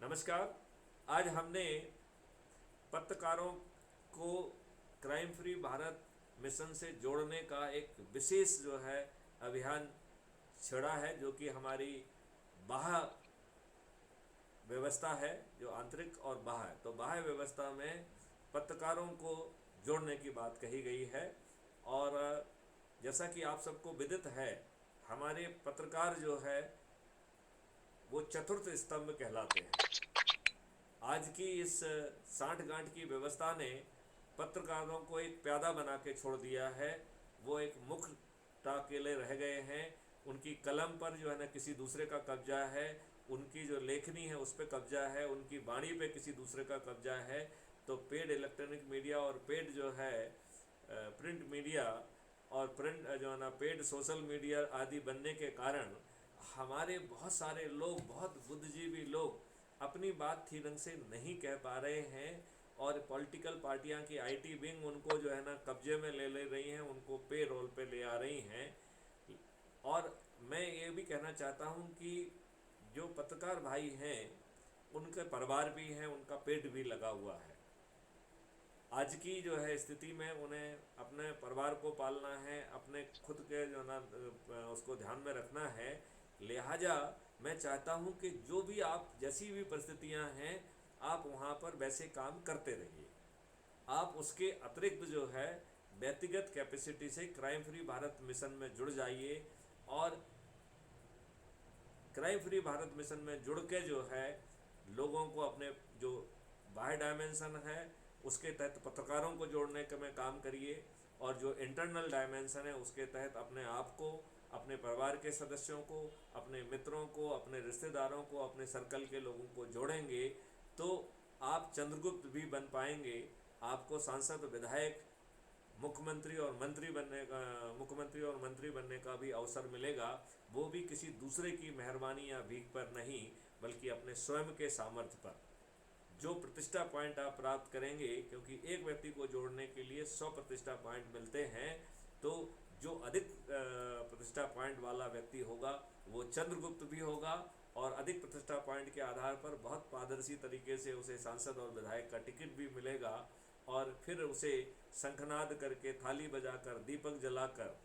नमस्कार। आज हमने पत्रकारों को क्राइम फ्री भारत मिशन से जोड़ने का एक विशेष जो है अभियान छेड़ा है, जो कि हमारी बाह्य व्यवस्था है, जो आंतरिक और बाह्य। तो बाह्य व्यवस्था में पत्रकारों को जोड़ने की बात कही गई है। और जैसा कि आप सबको विदित है, हमारे पत्रकार जो है वो चतुर्थ स्तंभ कहलाते हैं। आज की इस साठ गांठ की व्यवस्था ने पत्रकारों को एक प्यादा बना के छोड़ दिया है। वो एक मुख टाकेले रह गए हैं। उनकी कलम पर जो है ना किसी दूसरे का कब्जा है, उनकी जो लेखनी है उस पर कब्जा है, उनकी वाणी पे किसी दूसरे का कब्जा है। तो पेड इलेक्ट्रॉनिक मीडिया और पेड जो है प्रिंट मीडिया और प्रिंट जो है ना पेड सोशल मीडिया आदि बनने के कारण हमारे बहुत सारे लोग, बहुत बुद्धिजीवी लोग अपनी बात ठीक ढंग से नहीं कह पा रहे हैं। और पॉलिटिकल पार्टियां की आईटी विंग उनको जो है ना कब्जे में ले रही हैं, उनको पे रोल पे ले आ रही हैं। और मैं ये भी कहना चाहता हूं कि जो पत्रकार भाई हैं उनके परिवार भी हैं, उनका पेट भी लगा हुआ है। आज की जो है स्थिति में उन्हें अपने परिवार को पालना है, अपने खुद के जो ना उसको ध्यान में रखना है। लिहाजा मैं चाहता हूं कि जो भी आप जैसी भी परिस्थितियां हैं, आप वहां पर वैसे काम करते रहिए। आप उसके अतिरिक्त जो है व्यक्तिगत कैपेसिटी से क्राइम फ्री भारत मिशन में जुड़ जाइए। और क्राइम फ्री भारत मिशन में जुड़ के जो है लोगों को अपने जो बाह्य डायमेंशन है उसके तहत पत्रकारों को जोड़ने का में काम करिए। और जो इंटरनल डायमेंशन है उसके तहत अपने आप को, अपने परिवार के सदस्यों को, अपने मित्रों को, अपने रिश्तेदारों को, अपने सर्कल के लोगों को जोड़ेंगे तो आप चंद्रगुप्त भी बन पाएंगे। आपको सांसद, विधायक, मुख्यमंत्री और मंत्री बनने का भी अवसर मिलेगा। वो भी किसी दूसरे की मेहरबानी या भीख पर नहीं, बल्कि अपने स्वयं के सामर्थ्य पर। जो प्रतिष्ठा पॉइंट आप प्राप्त करेंगे, क्योंकि एक व्यक्ति को जोड़ने के लिए 100 प्रतिष्ठा पॉइंट मिलते हैं। तो जो अधिक प्रतिष्ठा पॉइंट वाला व्यक्ति होगा वो चंद्रगुप्त भी होगा, और अधिक प्रतिष्ठा पॉइंट के आधार पर बहुत पारदर्शी तरीके से उसे सांसद और विधायक का टिकट भी मिलेगा। और फिर उसे शंखनाद करके, थाली बजाकर, दीपक जलाकर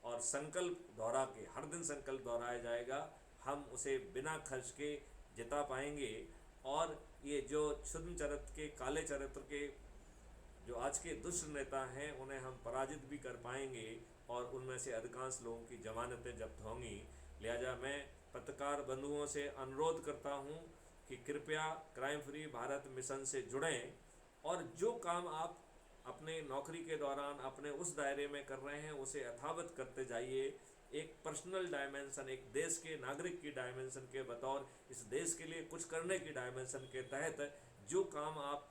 और संकल्प दोहरा के, हर दिन संकल्प दोहराया जाएगा, हम उसे बिना खर्च के जिता पाएंगे। और ये जो क्षुद्र चरित्र के, काले चरित्र के जो आज के दुष्ट नेता हैं उन्हें हम पराजित भी कर पाएंगे, और उनमें से अधिकांश लोगों की जमानतें जब्त होंगी। लिहाजा मैं पत्रकार बंधुओं से अनुरोध करता हूं कि कृपया क्राइम फ्री भारत मिशन से जुड़ें। और जो काम आप अपने नौकरी के दौरान अपने उस दायरे में कर रहे हैं उसे यथावत करते जाइए। एक पर्सनल डायमेंशन, एक देश के नागरिक की डायमेंशन के बतौर, इस देश के लिए कुछ करने की डायमेंशन के तहत जो काम आप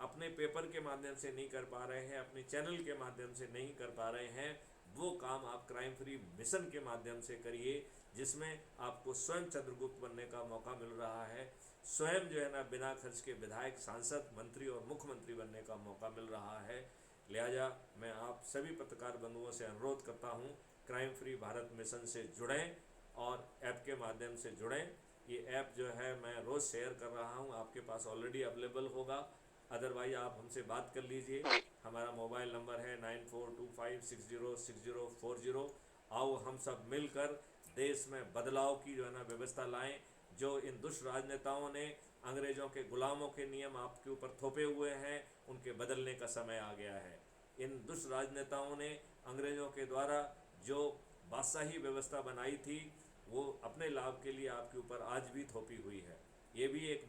अपने पेपर के माध्यम से नहीं कर पा रहे हैं, अपने चैनल के माध्यम से नहीं कर पा रहे हैं, वो काम आप क्राइम फ्री मिशन के माध्यम से करिए, जिसमें आपको स्वयं चंद्रगुप्त बनने का मौका मिल रहा है। स्वयं जो है ना बिना खर्च के विधायक, सांसद, मंत्री और मुख्यमंत्री बनने का मौका मिल रहा है। लिहाजा मैं आप सभी पत्रकार बंधुओं से अनुरोध करता हूँ, क्राइम फ्री भारत मिशन से जुड़ें और ऐप के माध्यम से जुड़ें। ये ऐप जो है मैं रोज़ शेयर कर रहा हूँ, आपके पास ऑलरेडी अवेलेबल होगा। अदरवाइज आप हमसे बात कर लीजिए। हमारा मोबाइल नंबर है 9425606040। आओ हम सब मिलकर देश में बदलाव की जो है ना व्यवस्था लाएं। जो इन दुष्ट राजनेताओं ने अंग्रेज़ों के गुलामों के नियम आपके ऊपर थोपे हुए हैं, उनके बदलने का समय आ गया है। इन दुष्ट राजनेताओं ने अंग्रेज़ों के द्वारा जो बादशाही व्यवस्था बनाई थी वो अपने लाभ के लिए आपके ऊपर आज भी थोपी हुई है। ये भी एक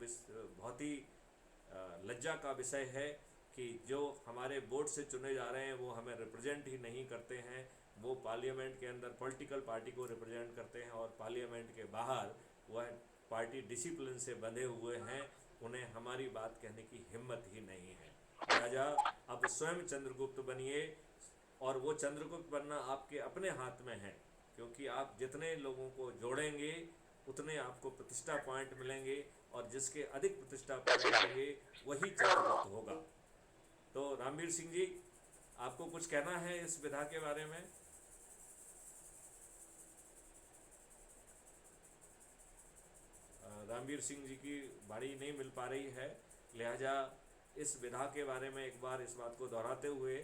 बहुत ही लज्जा का विषय है कि जो हमारे बोर्ड से चुने जा रहे हैं वो हमें रिप्रेजेंट ही नहीं करते हैं। वो पार्लियामेंट के अंदर पॉलिटिकल पार्टी को रिप्रेजेंट करते हैं, और पार्लियामेंट के बाहर वह पार्टी डिसिप्लिन से बंधे हुए हैं। उन्हें हमारी बात कहने की हिम्मत ही नहीं है। लिहाजा अब स्वयं चंद्रगुप्त बनिए, और वो चंद्रगुप्त बनना आपके अपने हाथ में है। क्योंकि आप जितने लोगों को जोड़ेंगे उतने आपको प्रतिष्ठा पॉइंट मिलेंगे, और जिसके अधिक प्रतिष्ठा पॉइंट होंगे वही चंद्रगुप्त होगा। तो रामवीर सिंह जी, आपको कुछ कहना है इस विधा के बारे में? रामवीर सिंह जी की बाड़ी नहीं मिल पा रही है। लिहाजा इस विधा के बारे में एक बार इस बात को दोहराते हुए